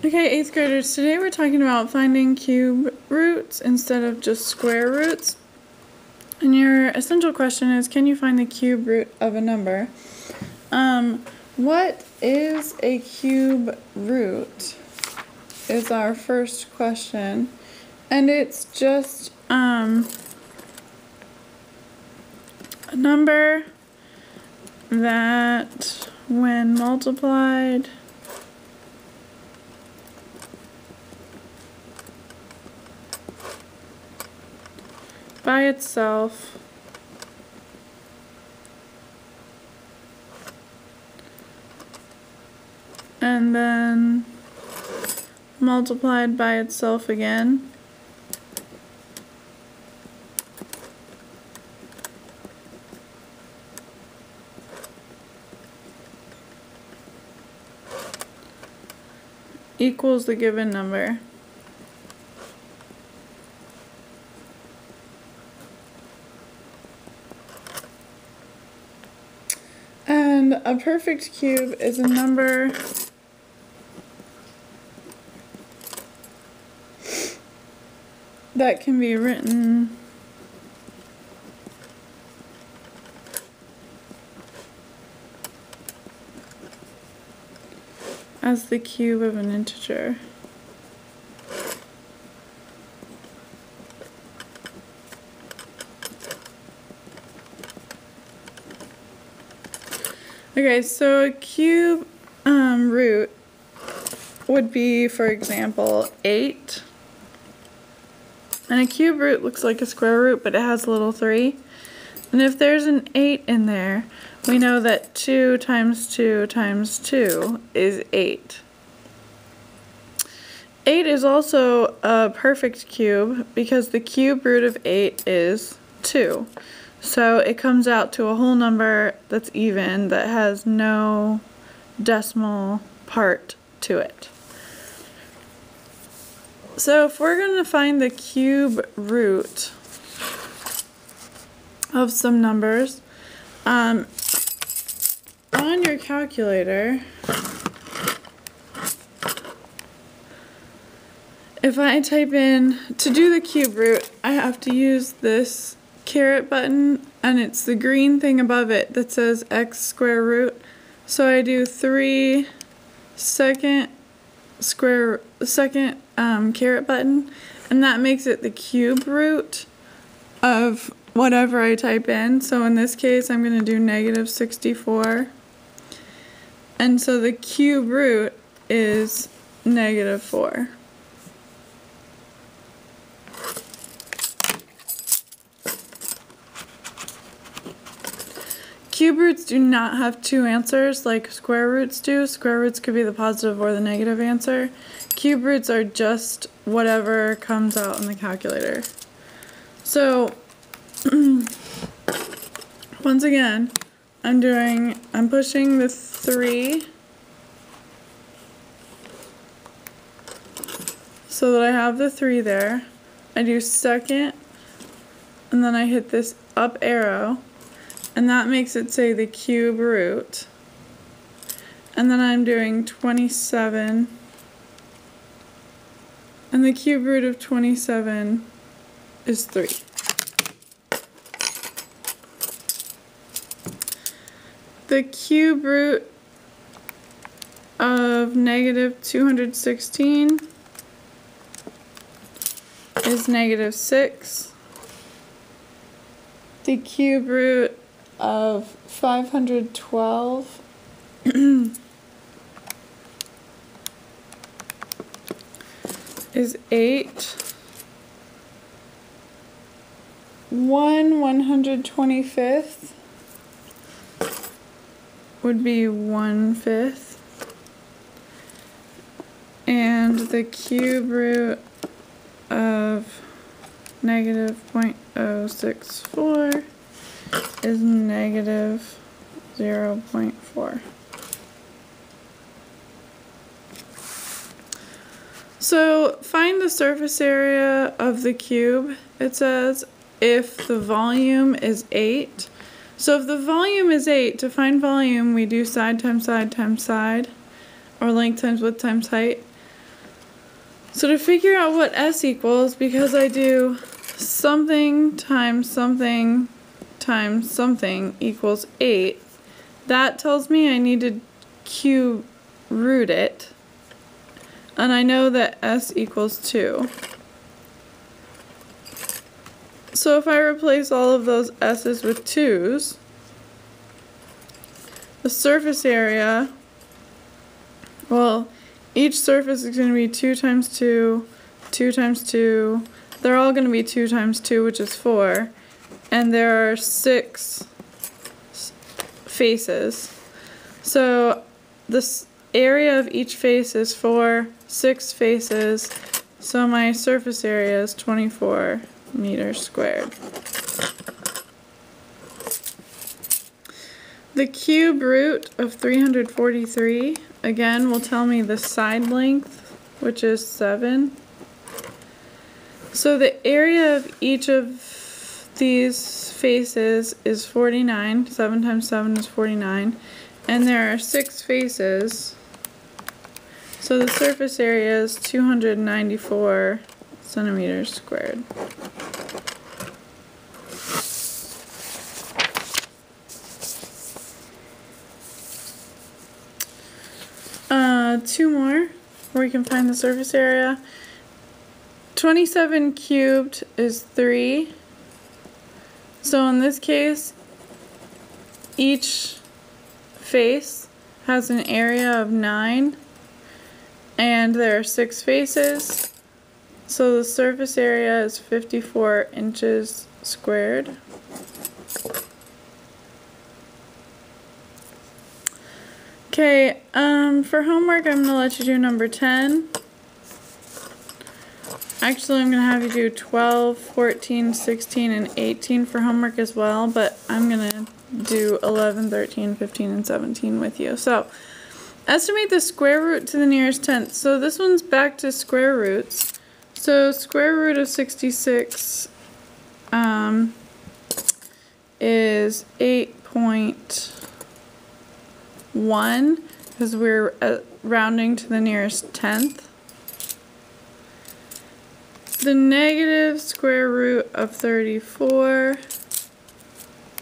Okay, 8th graders, today we're talking about finding cube roots instead of just square roots. And your essential question is, can you find the cube root of a number? What is a cube root is our first question. And it's just a number that when multiplied by itself and then multiplied by itself again equals the given number. And a perfect cube is a number that can be written as the cube of an integer. Okay, so a cube root would be, for example, 8. And a cube root looks like a square root, but it has a little 3. And if there's an 8 in there, we know that 2 times 2 times 2 is 8. 8 is also a perfect cube because the cube root of 8 is 2. So it comes out to a whole number that's even, that has no decimal part to it. So if we're going to find the cube root of some numbers, on your calculator, if I type in, to do the cube root, I have to use this caret button, and it's the green thing above it that says x square root. So I do 3 second caret button, and that makes it the cube root of whatever I type in. So in this case, I'm going to do -64. And so the cube root is -4. Cube roots do not have two answers like square roots do. Square roots could be the positive or the negative answer. Cube roots are just whatever comes out in the calculator. So, once again, I'm pushing the 3 so that I have the 3 there. I do second, and then I hit this up arrow, and that makes it say the cube root. And then I'm doing 27, and the cube root of 27 is 3. The cube root of -216 is -6. The cube root of 512 is 8. 1/125th would be 1/5. And the cube root of -0.064 is -0.4. So find the surface area of the cube. It says if the volume is 8. So if the volume is 8, to find volume we do side times side times side, or length times width times height. So to figure out what S equals, because I do something times something times something equals 8, that tells me I need to cube root it. And I know that S equals 2. So if I replace all of those S's with 2's, the surface area, well, each surface is going to be 2 times 2, 2 times 2. They're all going to be 2 times 2, which is 4. And there are 6 faces. So this area of each face is 4, 6 faces. So my surface area is 24 meters squared. The cube root of 343, again, will tell me the side length, which is 7. So the area of each of these faces is 49. 7 times 7 is 49. And there are 6 faces. So the surface area is 294 centimeters squared. Two more where we can find the surface area. 27 cubed is 3. So in this case, each face has an area of 9, and there are 6 faces. So the surface area is 54 inches squared. Okay, for homework I'm going to let you do number 10. Actually, I'm going to have you do 12, 14, 16, and 18 for homework as well, but I'm going to do 11, 13, 15, and 17 with you. So, estimate the square root to the nearest tenth. So this one's back to square roots. So square root of 66 is 8.1 because we're rounding to the nearest tenth. The negative square root of 34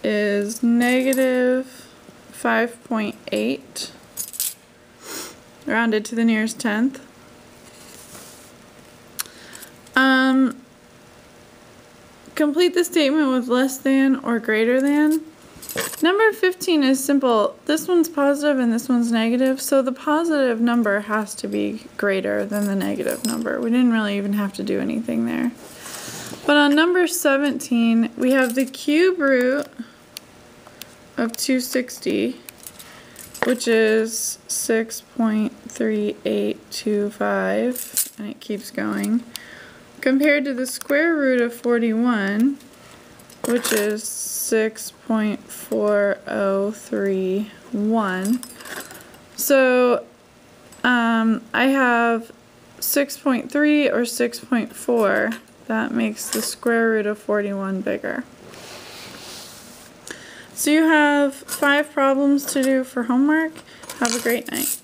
is negative 5.8, rounded to the nearest tenth. Complete the statement with less than or greater than. Number 15 is simple. This one's positive and this one's negative, so the positive number has to be greater than the negative number. We didn't really even have to do anything there. But on number 17, we have the cube root of 260, which is 6.3825, and it keeps going, compared to the square root of 41, which is 6.4031. So I have 6.3 or 6.4. That makes the square root of 41 bigger. So you have 5 problems to do for homework. Have a great night.